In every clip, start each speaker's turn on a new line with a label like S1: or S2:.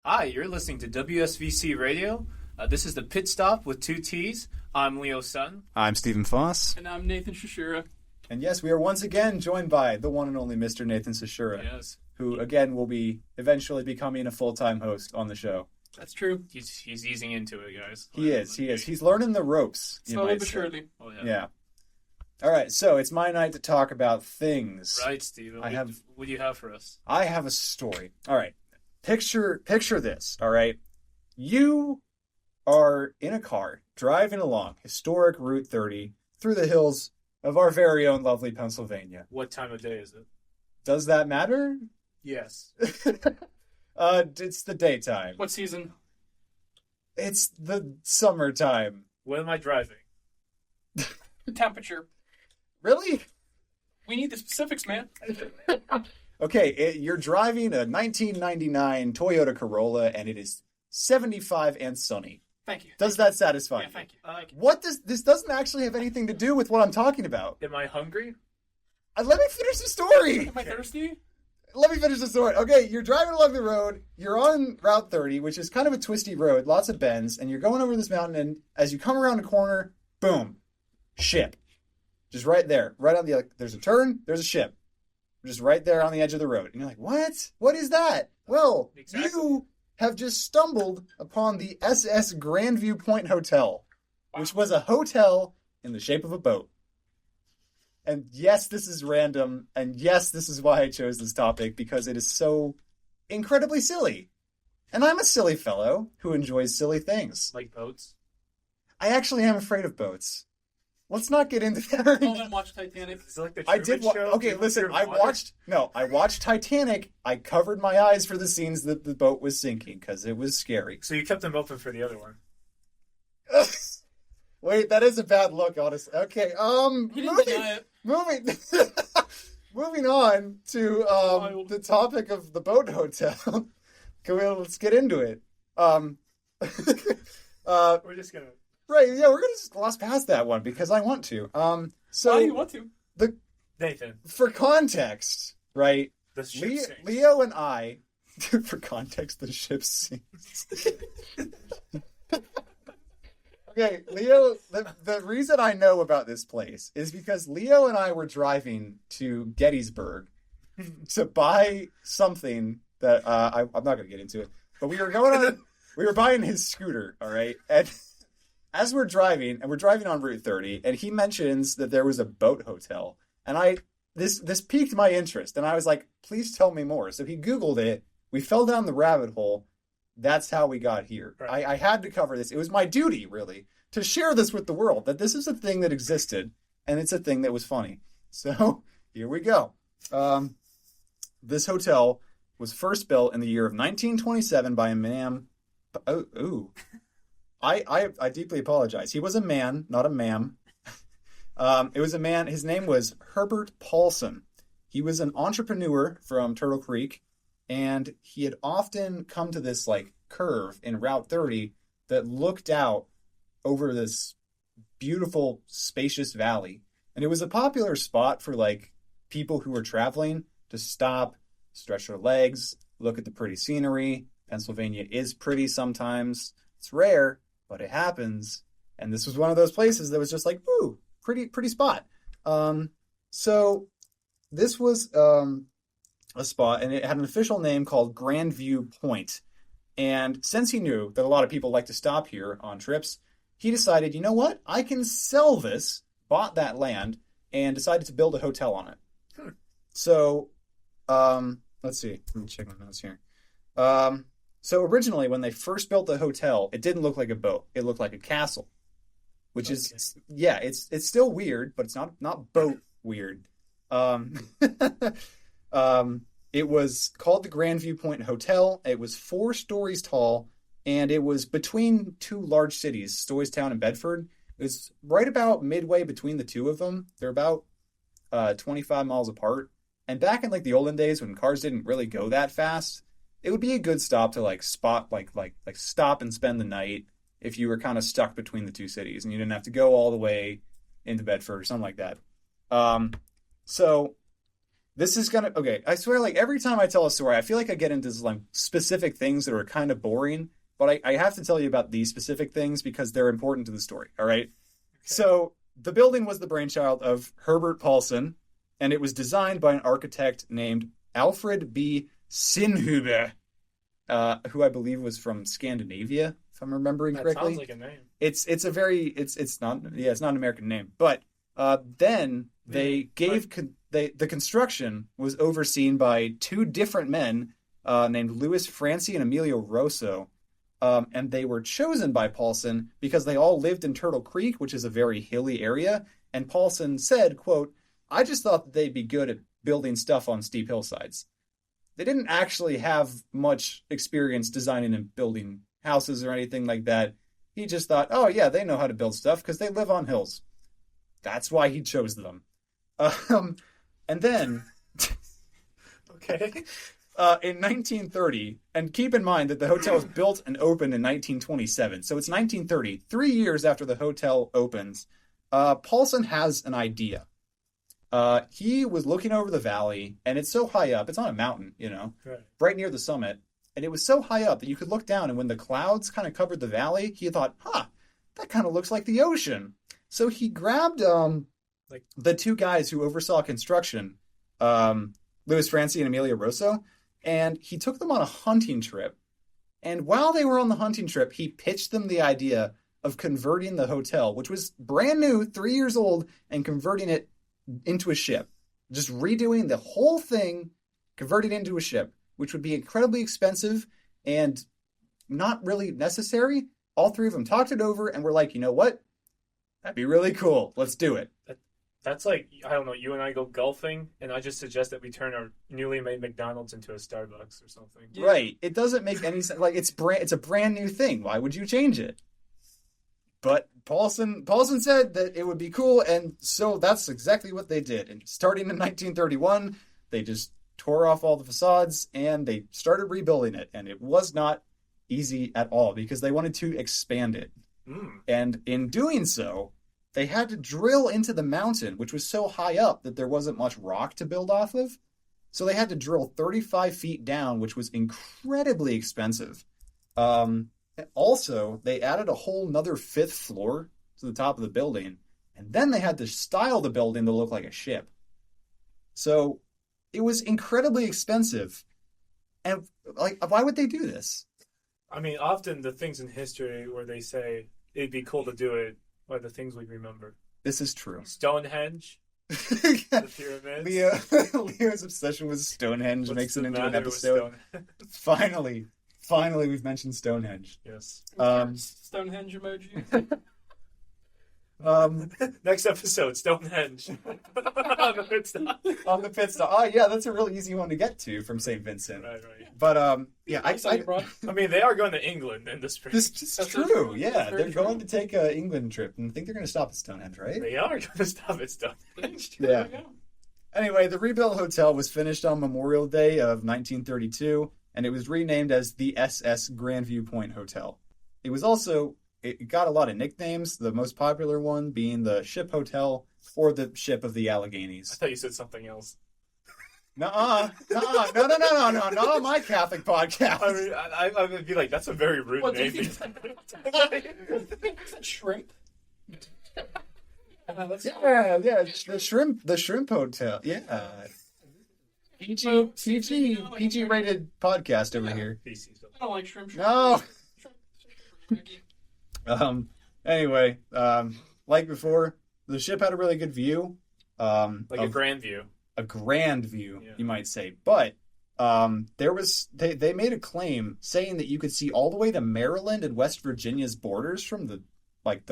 S1: Hi, you're listening to WSVC Radio. This is the Pit Stop with two T's. I'm Leo Sutton.
S2: I'm Stephen Foss.
S3: And I'm Nathan Shashura.
S2: And yes, we are once again joined by the one and only Mr. Nathan Shashura,
S1: Yes.
S2: who again will be eventually becoming a full-time host on the show.
S3: That's true.
S1: He's easing into it, guys.
S2: He is. He's learning the ropes.
S3: Slowly but surely.
S1: Oh,
S2: Yeah. All right, so it's my night to talk about things.
S1: Right, Stephen. What do you have for us?
S2: I have a story. All right. Picture this, all right? You are in a car driving along historic Route 30 through the hills of our very own lovely Pennsylvania.
S1: What time of day is it?
S2: Does that matter?
S1: Yes.
S2: It's the daytime.
S3: What season?
S2: It's the summertime.
S1: When am I driving?
S3: The temperature.
S2: Really?
S3: We need the specifics, man.
S2: Okay, you're driving a 1999 Toyota Corolla, and it is 75 and sunny.
S3: Thank you.
S2: Does that satisfy you?
S3: Yeah, thank you.
S2: What does this doesn't actually have anything to do with what I'm talking about?
S1: Am I hungry?
S2: Let me finish the story.
S3: Am I thirsty?
S2: Let me finish the story. Okay, you're driving along the road. You're on Route 30, which is kind of a twisty road, lots of bends, and you're going over this mountain. And as you come around a corner, boom, ship, just right there, right on the. There's a turn. There's a ship, just right there on the edge of the road. And you're like, what? What is that? Well,
S1: Exactly.
S2: You have just stumbled upon the SS Grandview Point Hotel, which was a hotel in the shape of a boat. And yes, this is random, and yes, this is why I chose this topic, because it is so incredibly silly. And I'm a silly fellow who enjoys silly things.
S1: Like boats?
S2: I actually am afraid of boats. Let's not get into that.
S3: All them watch Titanic.
S1: Is it like the
S2: I
S1: Truman
S2: did.
S1: Show?
S2: Okay,
S1: People
S2: listen.
S1: fear
S2: I
S1: water?
S2: watched Titanic. I covered my eyes for the scenes that the boat was sinking because it was scary.
S1: So you kept them open for the other one.
S2: Wait, that is a bad look, honestly. Okay,
S3: He didn't deny it.
S2: moving moving on to the topic of the boat hotel. Let's get into it.
S1: We're just gonna.
S2: Right, yeah, we're gonna just gloss past that one because I want to. So
S3: Why do you want to?
S1: Nathan,
S2: for context, right?
S1: the ship sinks.
S2: Leo and I, for context, the ship sinks. Okay, Leo, the reason I know about this place is because Leo and I were driving to Gettysburg to buy something that I'm not going to get into it, but we were buying his scooter, all right? And as we're driving on Route 30, and he mentions that there was a boat hotel, and this piqued my interest, and I was like, please tell me more. So he Googled it, we fell down the rabbit hole. That's how we got here.
S1: Right.
S2: I had to cover this. It was my duty, really, to share this with the world, that this is a thing that existed, and it's a thing that was funny. So here we go. This hotel was first built in the year of 1927 by a man. I deeply apologize. He was a man, not a ma'am. It was a man. His name was Herbert Paulson. He was an entrepreneur from Turtle Creek, and he had often come to this like curve in Route 30 that looked out over this beautiful, spacious valley. And it was a popular spot for like people who were traveling to stop, stretch their legs, look at the pretty scenery. Pennsylvania is pretty sometimes. It's rare, but it happens. And this was one of those places that was just like, ooh, pretty spot. So this was a spot, and it had an official name called Grandview Point. And since he knew that a lot of people like to stop here on trips, he decided, you know what? I can sell this, bought that land, and decided to build a hotel on it. So, let's see. Let me check my notes here. So originally, when they first built the hotel, it didn't look like a boat. It looked like a castle, which is, yeah, it's still weird, but it's not boat weird. It was called the Grandview Point Hotel. It was 4 stories tall, and it was between 2 large cities, Stoystown and Bedford. It was right about midway between the two of them. They're about 25 miles apart. And back in like the olden days when cars didn't really go that fast, it would be a good stop to like stop and spend the night if you were kind of stuck between the two cities and you didn't have to go all the way into Bedford or something like that. So This is gonna okay. I swear, like every time I tell a story, I feel like I get into like specific things that are kind of boring. But I have to tell you about these specific things because they're important to the story. All right. So the building was the brainchild of Herbert Paulson, and it was designed by an architect named Alfred B. Sinhuber, who I believe was from Scandinavia, if I'm remembering
S1: That
S2: correctly.
S1: sounds like a name.
S2: It's not an American name, but then they gave the construction was overseen by two different men named Louis Francie and Emilio Rosso, and they were chosen by Paulson because they all lived in Turtle Creek, which is a very hilly area. And Paulson said, "quote I just thought that they'd be good at building stuff on steep hillsides. They didn't actually have much experience designing and building houses or anything like that. He just thought, oh yeah, they know how to build stuff because they live on hills. That's why he chose them." And then,
S1: Okay.
S2: in 1930, and keep in mind that the hotel was built and opened in 1927, so it's 1930, 3 years after the hotel opens, Paulson has an idea. He was looking over the valley, and it's so high up, it's on a mountain, right near the summit, and it was so high up that you could look down, and when the clouds kind of covered the valley, he thought, that kind of looks like the ocean. So he grabbed the two guys who oversaw construction, Louis Francie and Emilio Rosso, and he took them on a hunting trip. And while they were on the hunting trip, he pitched them the idea of converting the hotel, which was brand new, 3 years old, and converting it into a ship. Just redoing the whole thing, converting it into a ship, which would be incredibly expensive and not really necessary. All three of them talked it over and were like, you know what? That'd be really cool. Let's do it.
S1: That's like, I don't know, you and I go golfing, and I just suggest that we turn our newly made McDonald's into a Starbucks or something.
S3: Yeah.
S2: Right. It doesn't make any sense. Like, it's a brand new thing. Why would you change it? But Paulson said that it would be cool, and so that's exactly what they did. And starting in 1931, they just tore off all the facades, and they started rebuilding it. And it was not easy at all, because they wanted to expand it. And in doing so, they had to drill into the mountain, which was so high up that there wasn't much rock to build off of. So they had to drill 35 feet down, which was incredibly expensive. Also, they added a whole nother fifth floor to the top of the building, and then they had to style the building to look like a ship. So it was incredibly expensive. And like, why would they do this?
S1: I mean, often the things in history where they say it'd be cool to do it are the things we remember.
S2: This is true.
S1: Stonehenge, the pyramids.
S2: Leo's obsession with Stonehenge
S1: What's
S2: makes it
S1: the
S2: into an
S1: matter with
S2: episode.
S1: Stonehenge?
S2: Finally, we've mentioned Stonehenge.
S1: Yes.
S3: Stonehenge emoji.
S1: Next episode, Stonehenge. On the pit stop.
S2: On the pit stop. Oh, yeah, that's a really easy one to get to from St. Vincent.
S1: Right.
S2: But, yeah,
S1: I mean, they are going to England in the spring.
S2: this is
S3: That's
S2: true.
S3: true.
S2: Yeah,
S3: That's very
S2: they're
S3: true.
S2: going to take an England trip, and I think they're going to stop at Stonehenge, right?
S1: They are going to stop at Stonehenge.
S2: Yeah. Anyway, the rebuilt hotel was finished on Memorial Day of 1932, and it was renamed as the SS Grandview Point Hotel. It got a lot of nicknames, the most popular one being the Ship Hotel or the Ship of the
S1: I
S2: Alleghenies.
S1: thought you said something else.
S2: No, not on my Catholic podcast.
S1: I mean, I would be like, that's a very rude
S3: What, do
S1: name.
S3: you think it's shrimp? That's
S2: Yeah, the shrimp hotel. Yeah. PG rated podcast over here.
S1: Feces.
S3: I don't like shrimp.
S2: No.
S3: Shrimp.
S2: Anyway, like before, the ship had a really good view.
S1: Like a grand view.
S2: A grand view,
S1: Yeah.
S2: you might say. But they made a claim saying that you could see all the way to Maryland and West Virginia's borders from the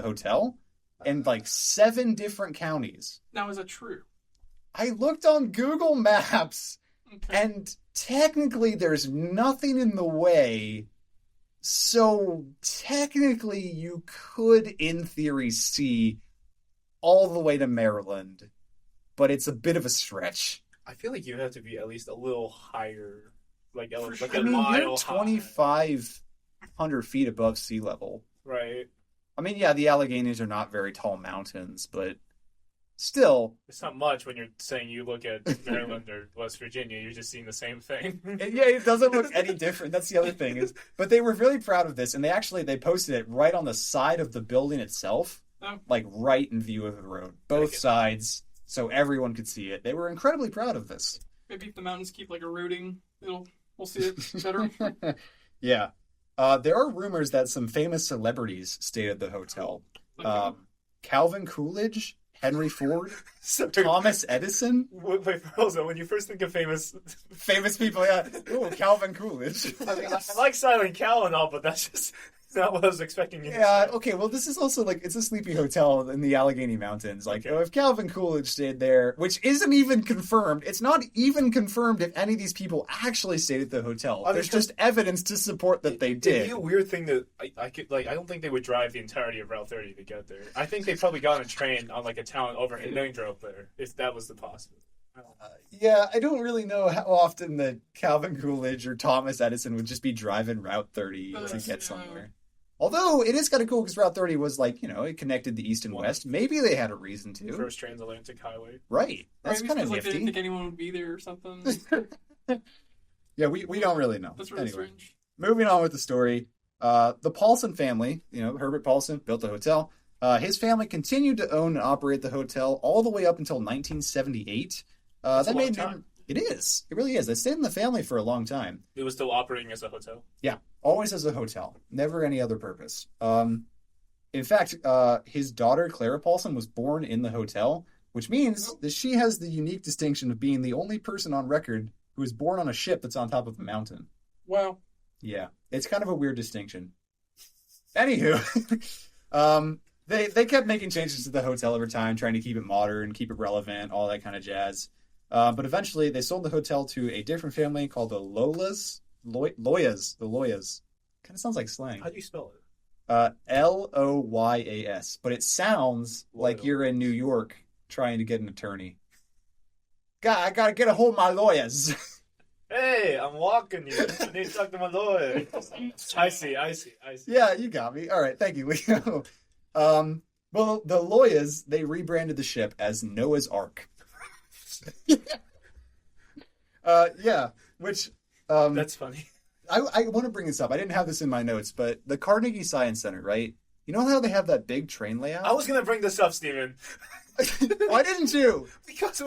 S2: hotel, and like 7 different counties.
S3: Now, is that true?
S2: I looked on Google Maps,
S3: Okay.
S2: and technically there's nothing in the way. So technically you could, in theory, see all the way to Maryland, but it's a bit of a stretch.
S1: I feel like you have to be at least a little higher, like
S3: For
S1: like
S3: sure.
S1: a
S2: I mean,
S1: mile
S2: you're 2,500 feet above sea level.
S1: high. Right.
S2: I mean, yeah, the Alleghenies are not very tall mountains, but still,
S1: It's not much when you're saying you look at Maryland or West Virginia. You're just seeing the same thing.
S2: yeah, it doesn't look any different. That's the other thing is, but they were really proud of this, and they posted it right on the side of the building itself, like right in view of the road, both sides, so everyone could see it. They were incredibly proud of this.
S3: Maybe if the mountains keep like eroding, we'll see it better.
S2: Yeah. There are rumors that some famous celebrities stayed at the hotel. Calvin Coolidge, Henry Ford, Thomas Edison.
S1: Wait, also, when you first think of famous
S2: people, yeah. Ooh, Calvin Coolidge.
S1: I like Silent Cal and all, but that's just not what I was expecting you to
S2: Yeah,
S1: say.
S2: okay, well, this is also like, it's a sleepy hotel in the Allegheny Mountains. Like, if Calvin Coolidge stayed there, which isn't even confirmed, it's not even confirmed if any of these people actually stayed at the hotel. There's just evidence to support that they did.
S1: It'd be a weird thing that I could, like, I don't think they would drive the entirety of Route 30 to get there. I think they probably got on a train on, like, a town overhead and then drove there, if that was the possibility.
S2: Yeah, I don't really know how often that Calvin Coolidge or Thomas Edison would just be driving Route 30 to get somewhere. Although, it is kind of cool because Route 30 was like, it connected the East and West. Maybe they had a reason to.
S1: First transatlantic highway.
S2: Right. That's kind of
S3: like
S2: nifty.
S3: they didn't think anyone would be there or something.
S2: Yeah, we don't really know.
S3: That's really
S2: anyway,
S3: strange.
S2: moving on with the story. The Paulson family, Herbert Paulson, built the hotel. His family continued to own and operate the hotel all the way up until 1978.
S1: That's
S2: that
S1: a long
S2: made
S1: time.
S2: It is. It really is. It stayed in the family for a long time.
S1: It was still operating as a hotel.
S2: Yeah, always as a hotel, never any other purpose. In fact, his daughter Clara Paulson was born in the hotel, which means that she has the unique distinction of being the only person on record who was born on a ship that's on top of a mountain.
S3: Wow.
S2: Yeah, it's kind of a weird distinction. Anywho, they kept making changes to the hotel over time, trying to keep it modern, keep it relevant, all that kind of jazz. But eventually, they sold the hotel to a different family called the Loyas. The Loyas. Kind of sounds like slang.
S1: How do you spell it?
S2: Loyas. But it sounds like you're in New York trying to get an attorney. I gotta get a hold of my lawyers.
S1: Hey, I'm walking you. I need to talk to my lawyer. I see.
S2: Yeah, you got me. All right, thank you, Leo. Well, the Loyas, they rebranded the ship as Noah's Ark. Yeah, which
S1: That's funny.
S2: I want to bring this up. I didn't have this in my notes, but the Carnegie Science Center, right? You know how they have that big train layout?
S1: I was gonna bring this up, Steven.
S2: Why didn't you?
S1: Because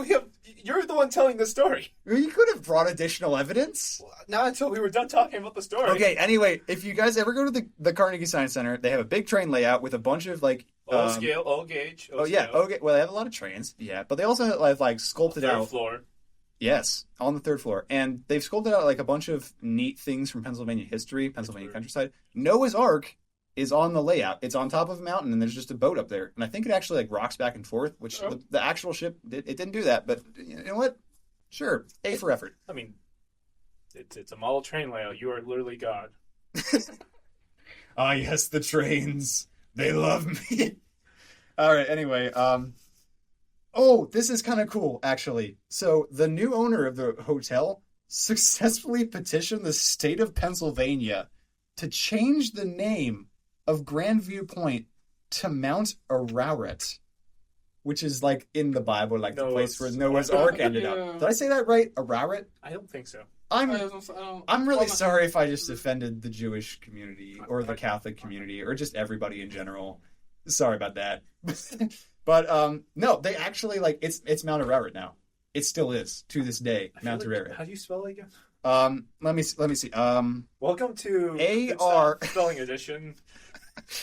S1: you're the one telling the story.
S2: You could have brought additional evidence.
S1: Not until we were done talking about the story.
S2: Okay, anyway, if you guys ever go to the Carnegie Science Center, they have a big train layout with a bunch of like
S1: O scale, O gauge.
S2: Yeah, okay. Well, they have a lot of trains. Yeah, but they also have like sculpted
S1: Third
S2: out.
S1: floor.
S2: Yes, on the third floor, and they've sculpted out like a bunch of neat things from Pennsylvania history, Pennsylvania countryside. Noah's Ark is on the layout. It's on top of a mountain, and there's just a boat up there, and I think it actually like rocks back and forth. Which the actual ship it didn't do that, but you know what? Sure, A for effort.
S1: I mean, it's a model train layout. You are literally God.
S2: Ah, yes, the trains. They love me. All right. Anyway, oh, this is kind of cool, actually. So the new owner of the hotel successfully petitioned the state of Pennsylvania to change the name of Grandview Point to Mount Ararat, which is like in the Bible, like the place where Noah's Ark ended up. Did I say that right? Ararat?
S1: I don't think so.
S2: I'm really sorry if I just offended the Jewish community or the Catholic community or just everybody in general. Sorry about that. But no, they actually like it's Mount Ararat now. It still is to this day, Mount Ararat.
S1: How do you spell it again?
S2: Let me see.
S1: Welcome to
S2: A-R
S1: Spelling Edition.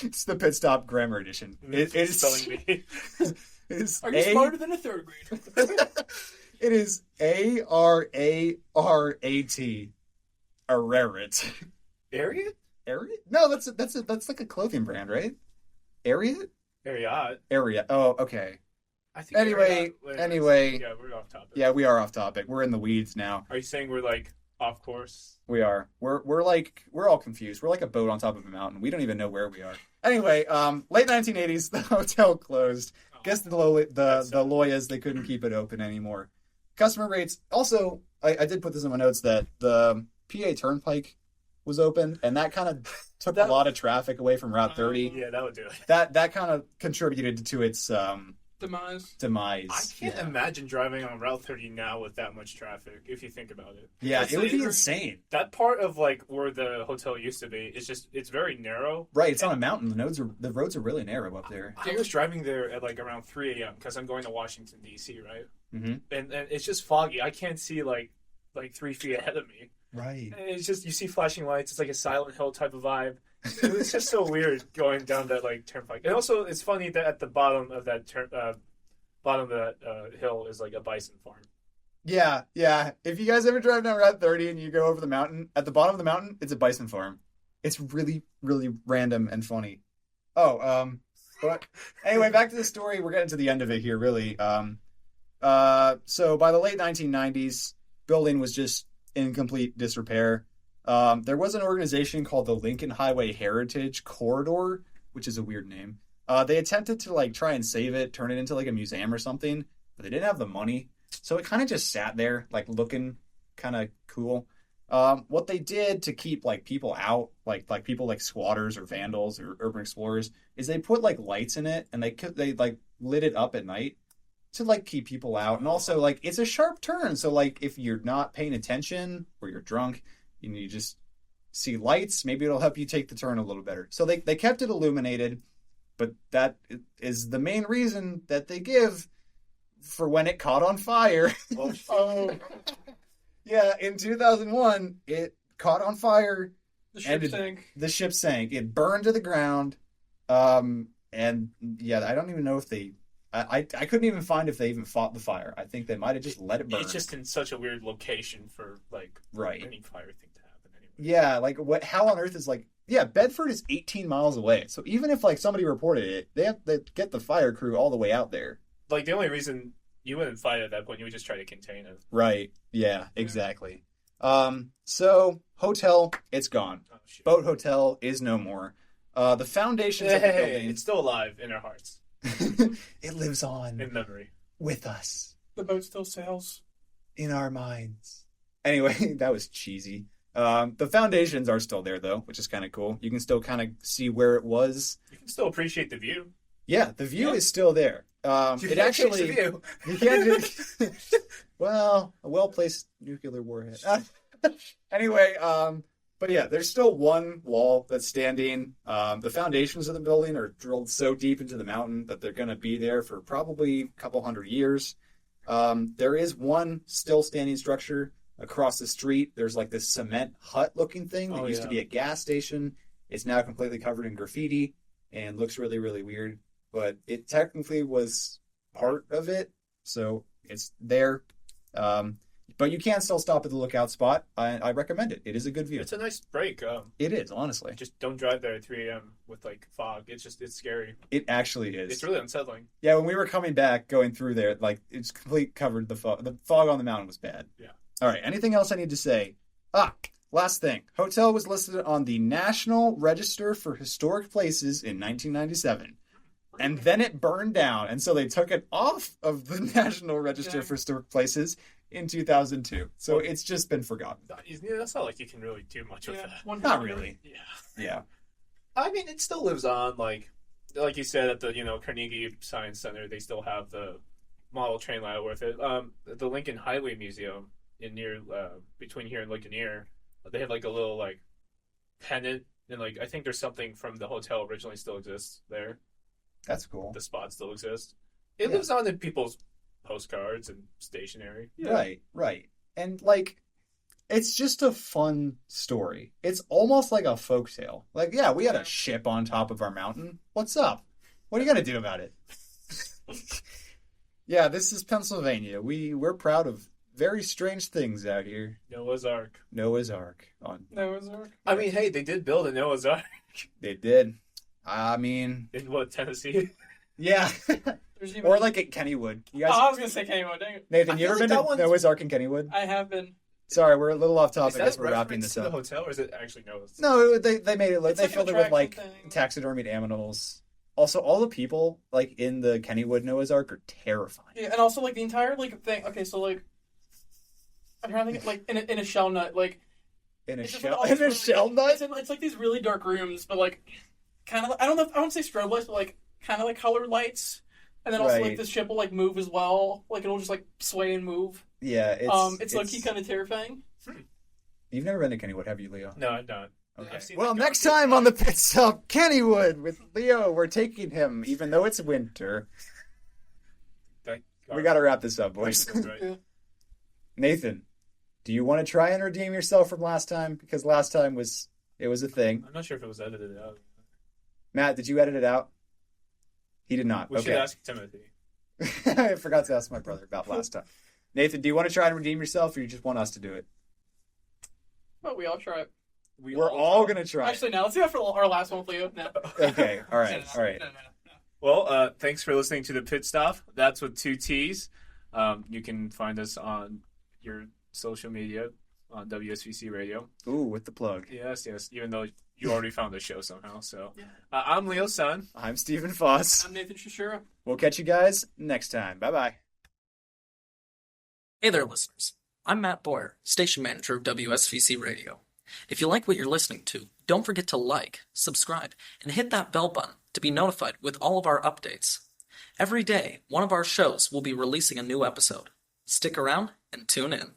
S2: It's the Pit Stop Grammar Edition. It's
S1: Spelling Bee.
S3: Are you smarter than a third grader?
S2: It is Ararat. Ararat.
S1: Ariat?
S2: Ariat? No, that's like a clothing brand, right? Ariat?
S1: Ariat.
S2: Oh, okay.
S1: I think
S2: Anyway.
S1: Yeah, we're off topic.
S2: Yeah, we are off topic. We're in the weeds now.
S1: Are you saying we're like off course?
S2: We are. We're all confused. We're like a boat on top of a mountain. We don't even know where we are. Anyway, late 1980s, the hotel closed. Guess the Loyas, they couldn't keep it open anymore. Customer rates. Also, I did put this in my notes that the PA Turnpike was open, and that kind of took a lot of traffic away from Route 30.
S1: Yeah, that would do it.
S2: That kind of contributed to its
S3: Demise.
S1: I can't imagine driving on Route 30 now with that much traffic, if you think about it.
S2: Yeah,
S3: It's
S2: it would be
S3: like-
S2: insane.
S1: That part of like where the hotel used to be is just, it's very narrow.
S2: Right, it's on a mountain. The roads are really narrow up there.
S1: I was driving there at like around 3 a.m. because I'm going to Washington, D.C., right?
S2: Mm-hmm.
S1: And it's just foggy. I can't see like 3 feet ahead of me.
S2: Right.
S1: And it's just, you see flashing lights. It's like a Silent Hill type of vibe. It's just so weird going down that like turnpike. And also, it's funny that at the bottom of that hill is like a bison farm.
S2: Yeah, yeah. If you guys ever drive down Route 30 and you go over the mountain, at the bottom of the mountain, it's a bison farm. It's really, really random and funny. But anyway, back to the story. We're getting to the end of it here, really. So by the late 1990s, building was just in complete disrepair. There was an organization called the Lincoln Highway Heritage Corridor, which is a weird name. They attempted to like try and save it, turn it into like a museum or something, but they didn't have the money. So it kind of just sat there, like looking kind of cool. What they did to keep like people out, like people like squatters or vandals or urban explorers, is they put like lights in it and they like lit it up at night to like keep people out. And also like it's a sharp turn, so like if you're not paying attention or you're drunk, you just see lights, maybe it'll help you take the turn a little better. So they kept it illuminated, but that is the main reason that they give for when it caught on fire.
S1: Oh.
S2: Yeah, in 2001, it caught on fire.
S3: The ship
S2: and
S3: sank.
S2: The ship sank. It burned to the ground. And yeah, I don't even know if they... I couldn't even find if they even fought the fire. I think they might have just let it burn.
S1: It's just in such a weird location for like any fire thing to happen anyway.
S2: Yeah, like how on earth is like... Yeah, Bedford is 18 miles away. So even if like somebody reported it, they have to get the fire crew all the way out there.
S1: Like the only reason you wouldn't fight at that point, you would just try to contain it.
S2: Right. Yeah, exactly. So hotel, it's gone.
S1: Oh, shit.
S2: Boat hotel is no more. The foundations of the building...
S1: It's still alive in our hearts.
S2: It lives on
S1: In memory.
S2: with us,
S3: The boat still sails.
S2: in our minds. Anyway, that was cheesy. The foundations are still there, though, which is kind of cool. You can still kind of see where it was.
S1: You can still appreciate the view.
S2: Yeah, the view is still there. It actually...
S1: the view.
S2: You can't do... Well, a well-placed nuclear warhead. Anyway, but yeah, there's still one wall that's standing. The foundations of the building are drilled so deep into the mountain that they're going to be there for probably a couple hundred years. There is one still standing structure across the street. There's like this cement hut-looking thing that used to be a gas station. It's now completely covered in graffiti and looks really, really weird. But it technically was part of it, so it's there. But you can still stop at the lookout spot. I recommend it. It is a good view.
S1: It's a nice break.
S2: It is, honestly.
S1: Just don't drive there at 3 a.m. with like fog. It's scary.
S2: It actually is.
S1: It's really unsettling.
S2: Yeah, when we were coming back, going through there, like it's complete covered the fog. The fog on the mountain was bad.
S1: Yeah.
S2: All right. Anything else I need to say? Last thing. Hotel was listed on the National Register for Historic Places in 1997. And then it burned down, and so they took it off of the National Register for Historic Places in 2002. So it's just been forgotten.
S1: That's not like you can really do much with that.
S2: Not really.
S1: Yeah.
S2: Yeah.
S1: I mean, it still lives on. Like you said, at the Carnegie Science Center, they still have the model train line with it. The Lincoln Highway Museum between here and Ligonier, they have like a little like pennant, and like I think there's something from the hotel originally still exists there.
S2: That's cool.
S1: The spot still exists. It lives on in people's postcards and stationery.
S2: Yeah. Right. And like, it's just a fun story. It's almost like a folktale. Like, yeah, we had a ship on top of our mountain. What's up? What are you gonna do about it? Yeah, this is Pennsylvania. We're proud of very strange things out here.
S1: Noah's Ark.
S2: Noah's Ark.
S3: Noah's Ark.
S1: I mean, hey, they did build a Noah's Ark.
S2: They did. I mean,
S1: In what, Tennessee?
S2: yeah. Or like at Kennywood. You guys,
S3: I was gonna say Kennywood. Dang it.
S2: Nathan, you
S1: I
S2: ever
S1: feel
S2: been
S1: like
S2: to
S1: that
S2: Noah's Ark in Kennywood?
S3: I have been.
S2: Sorry, we're a little off
S1: Is
S2: topic. I
S1: that
S2: guess
S1: a
S2: we're wrapping
S1: reference
S2: this
S1: to the
S2: up.
S1: hotel, or is it actually Noah's?
S2: No, they made it. Like,
S3: It's
S2: they
S3: like an
S2: filled it with like
S3: attraction thing.
S2: taxidermied animals. Also, all the people like in the Kennywood Noah's Ark are terrifying.
S3: Yeah, and also like the entire like thing. Okay, so like I'm trying to think like in a shell nut like
S2: In a
S3: it's just,
S2: shell,
S3: like, all
S2: in a
S3: these
S2: shell
S3: really-
S2: nut.
S3: It's like these really dark rooms, but like kind of I don't know. I wouldn't say strobe lights, but like kind of like colored lights. And then also like
S2: Right.
S3: this ship will like move as well. Like it'll just like sway and move.
S2: Yeah,
S3: It's low-key kind of terrifying.
S2: You've never been to Kennywood, have you, Leo?
S1: No, I'm not.
S2: Okay.
S1: I've seen
S2: Well,
S1: that
S2: next
S1: go-
S2: time on the Pit Stop, Kennywood with Leo. We're taking him, even though it's winter. We got to wrap this up, boys.
S1: That's right.
S3: Yeah.
S2: Nathan, do you want to try and redeem yourself from last time? Because last time was a thing.
S1: I'm not sure if it was edited out.
S2: Matt, did you edit it out? He did not.
S1: We should
S2: Okay.
S1: ask Timothy.
S2: I forgot to ask my brother about last time. Nathan, do you want to try and redeem yourself, or you just want us to do it?
S3: But we all try it.
S2: We're all gonna try.
S3: Actually, no. Let's do that for our last one, Leo. No.
S2: Okay. All right.
S3: No.
S2: All right.
S3: No.
S1: Well, thanks for listening to the Pit Stop. That's with 2 T's. You can find us on your social media on WSVC Radio.
S2: Ooh, with the plug.
S1: Yes. Even though you already found the show somehow. So
S3: Yeah.
S1: I'm Leo's son.
S2: I'm Stephen Foss.
S3: I'm Nathan Shashura.
S2: We'll catch you guys next time. Bye bye.
S4: Hey there, listeners. I'm Matt Boyer, station manager of WSVC Radio. If you like what you're listening to, don't forget to like, subscribe, and hit that bell button to be notified with all of our updates. Every day, one of our shows will be releasing a new episode. Stick around and tune in.